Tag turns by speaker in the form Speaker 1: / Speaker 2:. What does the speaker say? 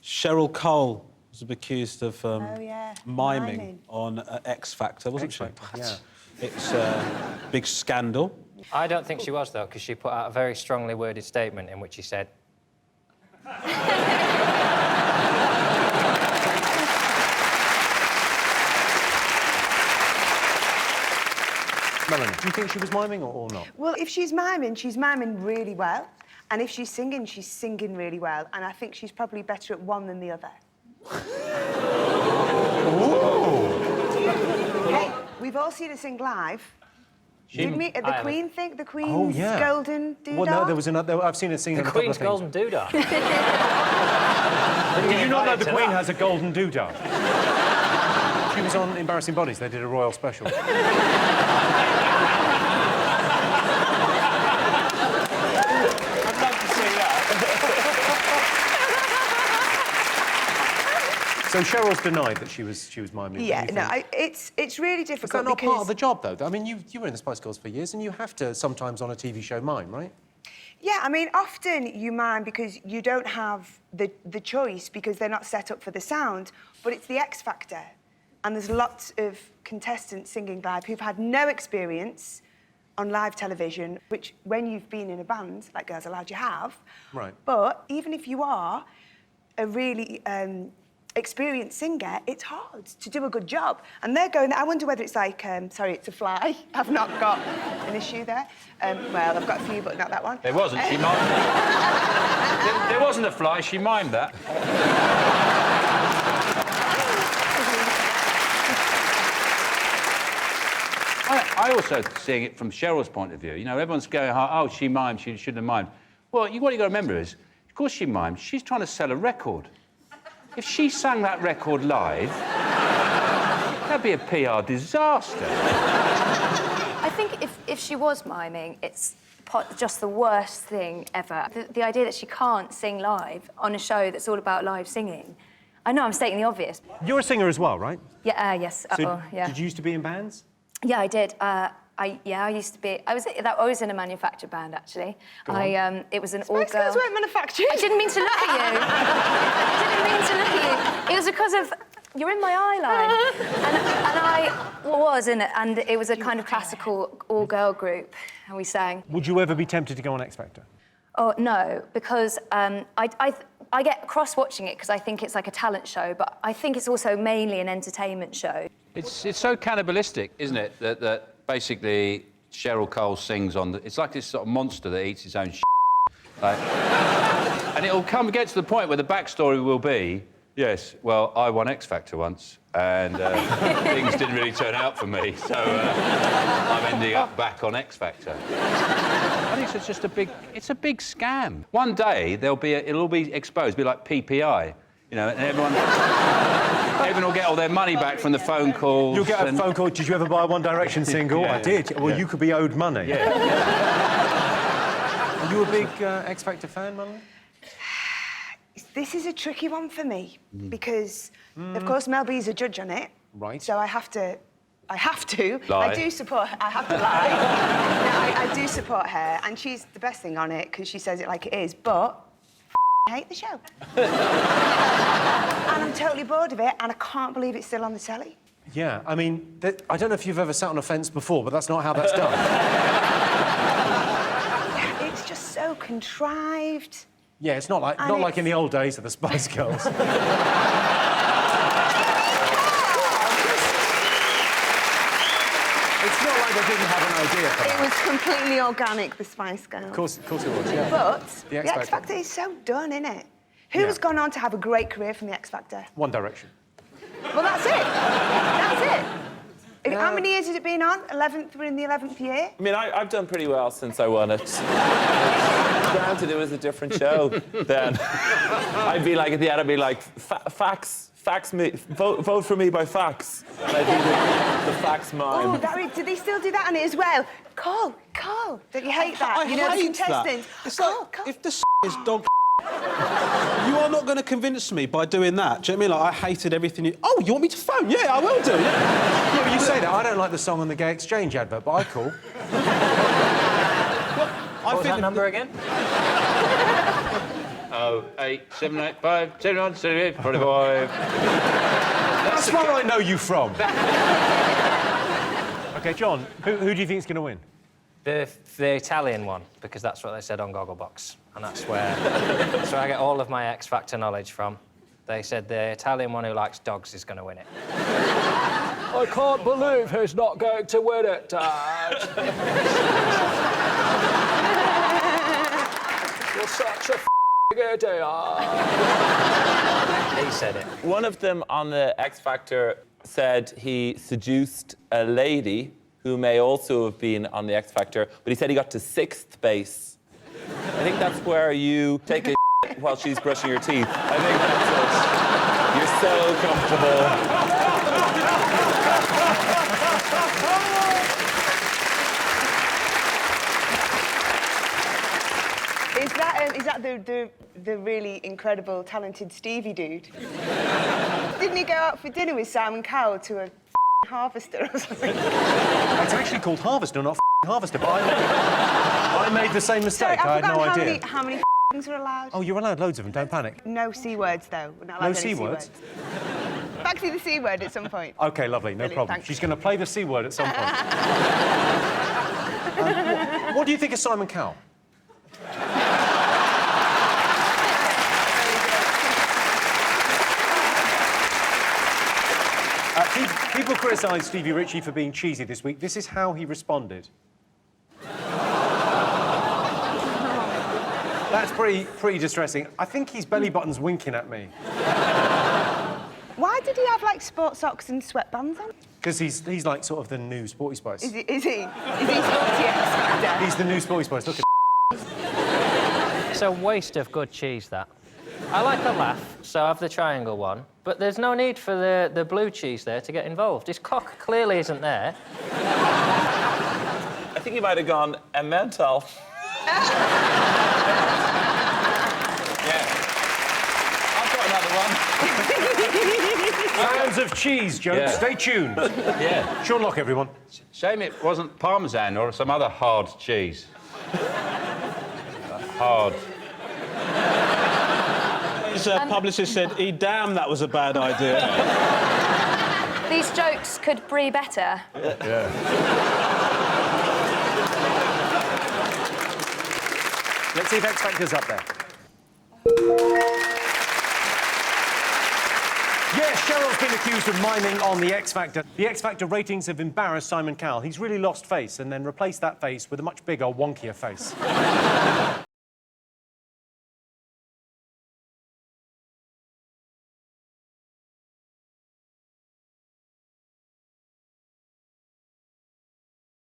Speaker 1: Cheryl Cole was accused of miming
Speaker 2: Miming.
Speaker 1: on X Factor, wasn't she?
Speaker 3: Yeah.
Speaker 1: It's a big scandal.
Speaker 4: I don't think she was, though, because she put out a very strongly worded statement in which she said...
Speaker 3: Melanie, do you think she was miming or not?
Speaker 2: Well, if she's miming really well. And if she's singing really well. And I think she's probably better at one than the other. Hey, we've all seen her sing live. Didn't we? At the Queen thing? The Queen's Golden Doodah?
Speaker 3: Well, no, there was another... I've seen her sing
Speaker 4: The
Speaker 3: on a couple
Speaker 4: Queen's
Speaker 3: of things.
Speaker 4: Golden Doodah?
Speaker 3: Did you not know the Queen has a golden doodah? She was on Embarrassing Bodies. They did a royal special. So Cheryl's denied that she was miming.
Speaker 2: Yeah, no, it's really difficult.
Speaker 3: Is that not part of the job, though? I mean, you were in the Spice Girls for years, and you have to sometimes on a TV show mime, right?
Speaker 2: Yeah, I mean, often you mime because you don't have the choice because they're not set up for the sound, but it's the X Factor. And there's lots of contestants singing live who've had no experience on live television, which when you've been in a band, like Girls Aloud, you have.
Speaker 3: Right.
Speaker 2: But even if you are a really experienced singer, it's hard to do a good job. And they're going, I wonder whether it's like, sorry, it's a fly. I've not got an issue there. Well, I've got a few, but not that one.
Speaker 5: There wasn't, she mimed that. There wasn't a fly, she mimed that. I also seeing it from Cheryl's point of view. You know, everyone's going, oh, she mimed, she shouldn't have mimed. Well, what you've got to remember is, of course she mimed, she's trying to sell a record. If she sang that record live, that'd be a PR disaster.
Speaker 6: I think if she was miming, it's just the worst thing ever. The idea that she can't sing live on a show that's all about live singing. I know I'm stating the obvious.
Speaker 3: You're a singer as well, right?
Speaker 6: Yeah, yes.
Speaker 3: So
Speaker 6: yeah.
Speaker 3: Did you used to be in bands?
Speaker 6: Yeah, I did. I used to be. I was in a manufactured band actually. It was an all-girl.
Speaker 2: Spice Girls weren't manufactured.
Speaker 6: I didn't mean to look at you. I didn't mean to look at you. It was because of you're in my eye line, and I was in it, and it was a kind of classical all-girl group, and we sang.
Speaker 3: Would you ever be tempted to go on X Factor?
Speaker 6: Oh no, because I get cross watching it because I think it's like a talent show, but I think it's also mainly an entertainment show.
Speaker 5: It's so cannibalistic, isn't it, that basically Cheryl Cole sings on the... It's like this sort of monster that eats its own shit. Like, and it'll get to the point where the backstory will be, yes, well, I won X Factor once, and things didn't really turn out for me, so I'm ending up back on X Factor. I think it's just a big scam. One day, it'll all be exposed, be like PPI, you know, and everyone will get all their money back from the phone calls.
Speaker 3: You'll get a phone call, did you ever buy a One Direction single?
Speaker 5: Yeah,
Speaker 3: I did. Well, you could be owed money.
Speaker 5: Yeah.
Speaker 3: Are you a big X Factor fan, Melanie?
Speaker 2: This is a tricky one for me because, of course, Mel B's a judge on it.
Speaker 3: Right.
Speaker 2: So I have to.
Speaker 5: Lie.
Speaker 2: I do support her. I have to lie. No, I do support her, and she's the best thing on it because she says it like it is. But I hate the show, and I'm totally bored of it, and I can't believe it's still on the telly.
Speaker 3: Yeah, I mean, I don't know if you've ever sat on a fence before, but that's not how that's done.
Speaker 2: It's just so contrived.
Speaker 3: Yeah, it's not like in the old days of the Spice Girls. It's not like they didn't have an idea for that.
Speaker 2: It was completely organic, the Spice Girls.
Speaker 3: Of course it was, yeah.
Speaker 2: But
Speaker 3: the
Speaker 2: X Factor is so done, isn't it? Who's gone on to have a great career from the X Factor?
Speaker 3: One Direction.
Speaker 2: Well, that's it. That's it. How many years has it been on? 11th, we're in the 11th year?
Speaker 7: I mean, I've done pretty well since I won it. Granted, it was a different show then. I'd be like, at the end, I'd be like, fax me, vote for me by fax. And I'd do the fax mime.
Speaker 2: Oh, do they still do that on it as well? Cole, don't you hate that? You know, the contestants.
Speaker 1: It's like, if the is dog you are not going to convince me by doing that. Do you know what I mean? Like, I hated everything you... Oh, you want me to phone? Yeah, I will do, yeah.
Speaker 3: Yeah, but you say that. I don't like the song on the Gay Exchange advert, but I call.
Speaker 4: What was that number again?
Speaker 5: 08 785 79 78 45.
Speaker 3: That's where I know you from. OK, John, who do you think is going to win?
Speaker 4: The Italian one, because that's what they said on Gogglebox. And that's where I get all of my X Factor knowledge from. They said the Italian one who likes dogs is going to win it.
Speaker 8: I can't believe he's not going to win it, Dad. You're such a idiot.
Speaker 4: He said it.
Speaker 7: One of them on the X Factor said he seduced a lady who may also have been on the X Factor, but he said he got to 6th base. I think that's where you take a while she's brushing your teeth. I think that's it. You're so comfortable.
Speaker 2: Is that the really incredible, talented Stevie dude? Didn't he go out for dinner with Simon Cowell to a harvester or something?
Speaker 3: It's actually called Harvester, not Harvester, but I made the same mistake.
Speaker 2: Sorry,
Speaker 3: I had no idea.
Speaker 2: How many things are allowed?
Speaker 3: Oh, you're allowed loads of them, don't panic.
Speaker 2: No C words, though. We're not allowed
Speaker 3: No
Speaker 2: any
Speaker 3: C words?
Speaker 2: Back to the C word at some point.
Speaker 3: OK, lovely, no
Speaker 2: Brilliant,
Speaker 3: problem.
Speaker 2: thanks.
Speaker 3: She's going to play the C word at some point. What do you think of Simon Cowell? People criticised Stevie Ritchie for being cheesy this week. This is how he responded. That's pretty distressing. I think his belly button's winking at me.
Speaker 2: Why did he have, like, sports socks and sweatbands on?
Speaker 3: Because he's like sort of the new Sporty Spice.
Speaker 2: Is he sporty X-Factor?
Speaker 3: He's the new Sporty Spice. Look at
Speaker 4: It's a waste of good cheese, that. I like a laugh, so I have the triangle one, but there's no need for the blue cheese there to get involved. His cock clearly isn't there.
Speaker 7: I think he might have gone mental. Yeah. I've got another one.
Speaker 3: Fans of cheese jokes,
Speaker 5: Yeah.
Speaker 3: stay tuned.
Speaker 5: Yeah.
Speaker 3: Sean Lock, everyone.
Speaker 5: Shame it wasn't Parmesan or some other hard cheese. Hard.
Speaker 1: His publicist said, damn, that was a bad idea.
Speaker 6: These jokes could be better.
Speaker 3: Let's see if X Factor's up there. Yes, Cheryl's been accused of miming on the X Factor. The X Factor ratings have embarrassed Simon Cowell. He's really lost face and then replaced that face with a much bigger, wonkier face.